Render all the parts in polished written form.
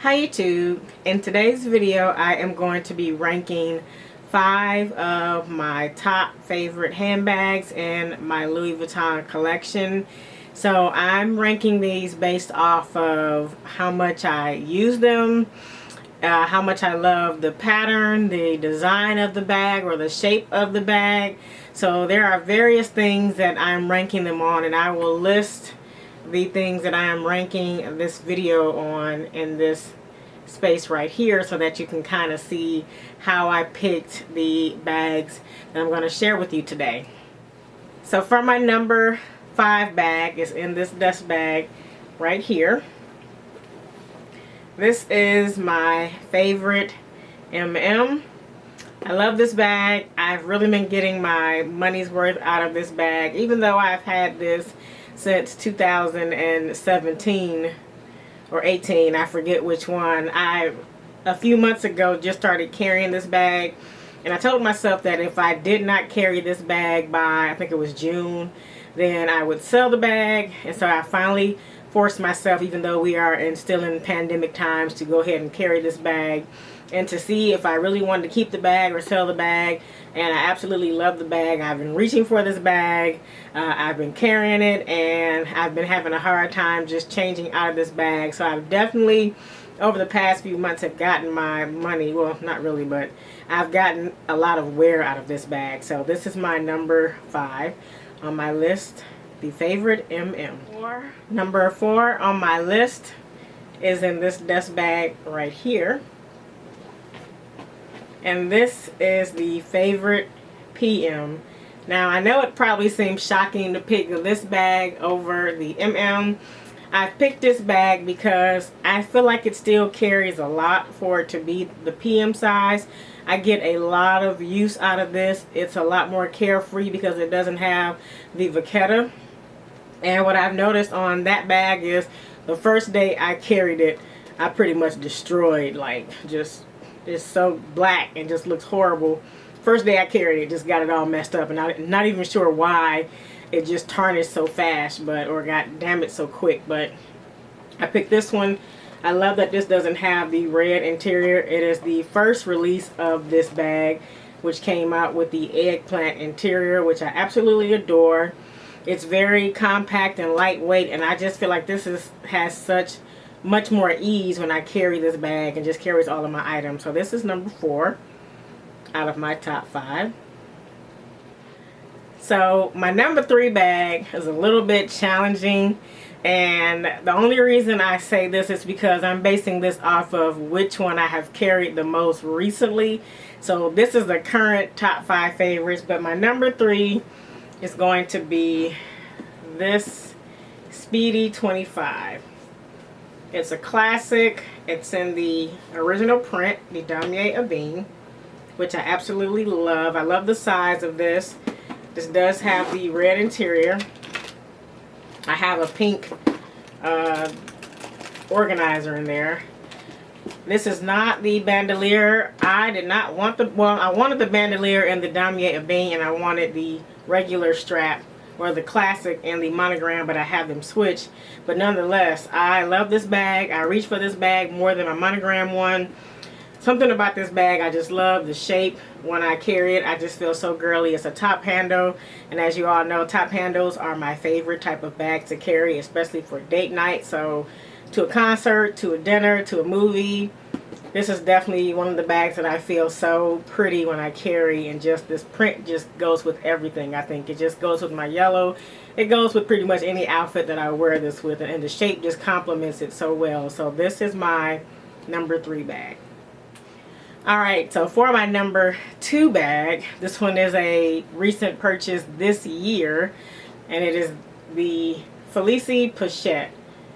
Hi YouTube. In today's video I am going to be ranking 5 of my top favorite handbags in my Louis Vuitton collection. So I'm ranking these based off of how much I use them, how much I love the pattern, the design of the bag, or the shape of the bag. So there are various things that I'm ranking them on, and I will list the things that I am ranking this video on in this space right here so that you can kind of see how I picked the bags that I'm going to share with you today. So for my number 5 bag is in this dust bag right here. This is my favorite MM. I love this bag. I've really been getting my money's worth out of this bag, even though I've had this since 2017 or 18, I forget which one. A few months ago just started carrying this bag, and I told myself that if I did not carry this bag by, I think it was June, then I would sell the bag. And so I finally forced myself, even though we are still in pandemic times, to go ahead and carry this bag and to see if I really wanted to keep the bag or sell the bag. And I absolutely love the bag. I've been reaching for this bag. I've been carrying it, and I've been having a hard time just changing out of this bag. So I've definitely, over the past few months, have gotten my money. Well, not really, but I've gotten a lot of wear out of this bag. So this is my number 5 on my list, the favorite MM. Number 4 on my list is in this dust bag right here. And this is the favorite PM. Now I know it probably seems shocking to pick this bag over the MM. I picked this bag because I feel like it still carries a lot for it to be the PM size. I get a lot of use out of this. It's a lot more carefree because it doesn't have the vachetta. And what I've noticed on that bag is the first day I carried it, I pretty much destroyed, like, just it's so black and just looks horrible. First day I carried it, just got it all messed up, and I'm not even sure why it just tarnished so fast, or got damaged so quick. But I picked this one. I love that this doesn't have the red interior. It is the first release of this bag, which came out with the eggplant interior, which I absolutely adore. It's very compact and lightweight, and I just feel like this has such much more ease when I carry this bag and just carries all of my items. So this is number 4 out of my top 5. So my number 3 bag is a little bit challenging, and the only reason I say this is because I'm basing this off of which one I have carried the most recently. So this is the current top 5 favorites, but my number 3 is going to be this Speedy 25. It's a classic. It's in the original print, the Damier Ebene, which I absolutely love. I love the size of this. This does have the red interior. I have a pink organizer in there. This is not the bandolier. I did not want the, well, I wanted the bandolier in the Damier Ebene, and I wanted the regular strap, or the classic and the monogram, but I have them switched. But nonetheless, I love this bag. I reach for this bag more than my monogram one. Something about this bag, I just love the shape. When I carry it, I just feel so girly. It's a top handle, and as you all know, top handles are my favorite type of bag to carry, especially for date night. So to a concert, to a dinner, to a movie, this is definitely one of the bags that I feel so pretty when I carry, and just this print just goes with everything. I think it just goes with my yellow. It goes with pretty much any outfit that I wear this with, and the shape just complements it so well. So this is my number 3 bag. Alright, so for my number 2 bag, this one is a recent purchase this year, and it is the Félicie Pochette.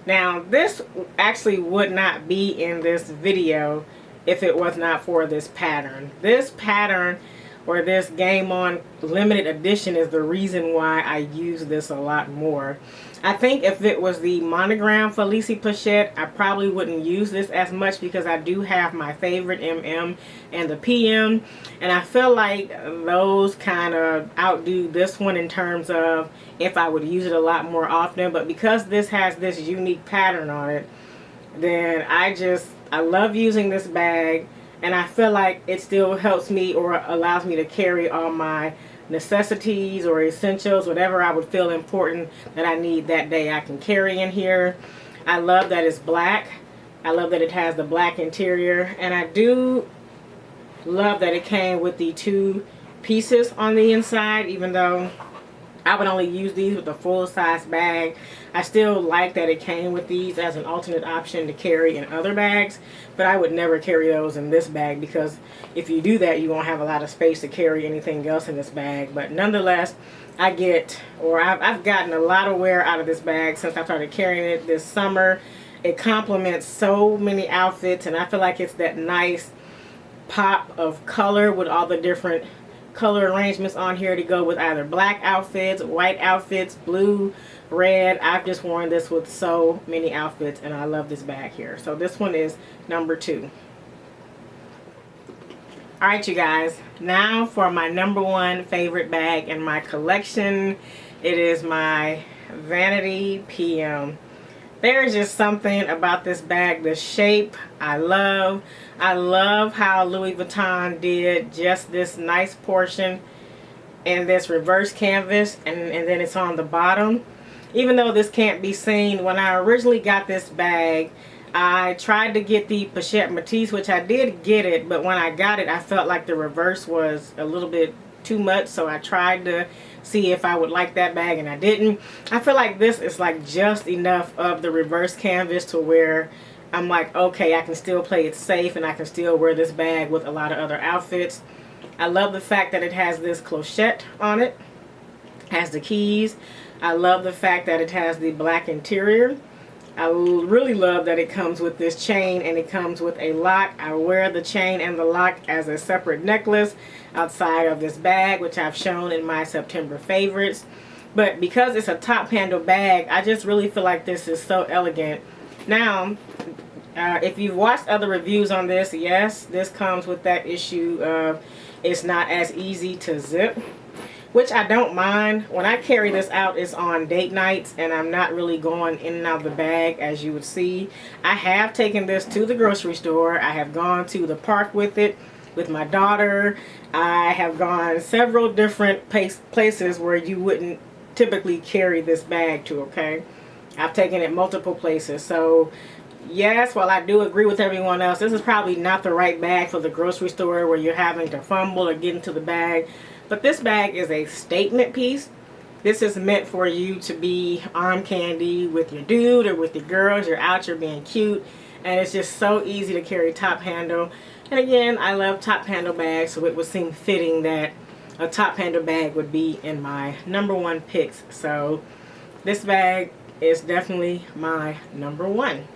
Now this actually would not be in this video if it was not for this pattern. This pattern, or this Game On limited edition, is the reason why I use this a lot more. I think if it was the monogram Félicie Pochette, I probably wouldn't use this as much, because I do have my favorite MM and the PM, and I feel like those kind of outdo this one in terms of if I would use it a lot more often. But because this has this unique pattern on it, then I I love using this bag, and I feel like it still helps me or allows me to carry all my necessities or essentials, whatever I would feel important that I need that day, I can carry in here. I love that it's black. I love that it has the black interior, and I do love that it came with the 2 pieces on the inside. Even though I would only use these with a full-size bag, I still like that it came with these as an alternate option to carry in other bags, but I would never carry those in this bag, because if you do that, you won't have a lot of space to carry anything else in this bag. But nonetheless, I've gotten a lot of wear out of this bag since I started carrying it this summer. It complements so many outfits, and I feel like it's that nice pop of color with all the different color arrangements on here to go with either black outfits, white outfits, blue, red. I've just worn this with so many outfits, and I love this bag here. So this one is number 2. Alright, you guys, now for my number 1 favorite bag in my collection. It is my Vanity PM. There's just something about this bag, the shape, I love. I love how Louis Vuitton did just this nice portion in this reverse canvas, and then it's on the bottom. Even though this can't be seen, when I originally got this bag, I tried to get the Pochette Matisse, which I did get it, but when I got it, I felt like the reverse was a little bit too much, so I tried to see if I would like that bag, and I didn't. I feel like this is like just enough of the reverse canvas to where I'm like, okay, I can still play it safe, and I can still wear this bag with a lot of other outfits. I love the fact that it has this clochette on it, has the keys. I love the fact that it has the black interior. I really love that it comes with this chain, and it comes with a lock. I wear the chain and the lock as a separate necklace outside of this bag, which I've shown in my September favorites. But because it's a top handle bag, I just really feel like this is so elegant. Now, if you've watched other reviews on this, yes, this comes with that issue of it's not as easy to zip, which I don't mind. When I carry this out, it's on date nights, and I'm not really going in and out of the bag, as you would see. I have taken this to the grocery store. I have gone to the park with it with my daughter. I have gone several different places where you wouldn't typically carry this bag to, okay? I've taken it multiple places. So yes, while I do agree with everyone else, this is probably not the right bag for the grocery store where you're having to fumble or get into the bag. But this bag is a statement piece. This is meant for you to be arm candy with your dude or with your girls. You're out, you're being cute, and it's just so easy to carry top handle. And again, I love top handle bags, so it would seem fitting that a top handle bag would be in my number 1 picks. So this bag is definitely my number 1.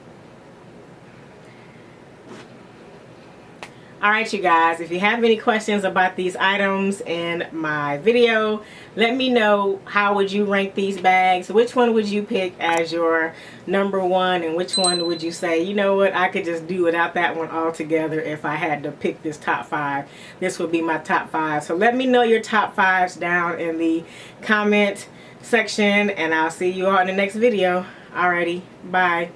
Alright, you guys, if you have any questions about these items in my video, let me know. How would you rank these bags? Which one would you pick as your number 1, and which one would you say, you know what, I could just do without that one altogether if I had to pick this top 5. This would be my top 5. So let me know your top 5s down in the comment section, and I'll see you all in the next video. Alrighty, bye.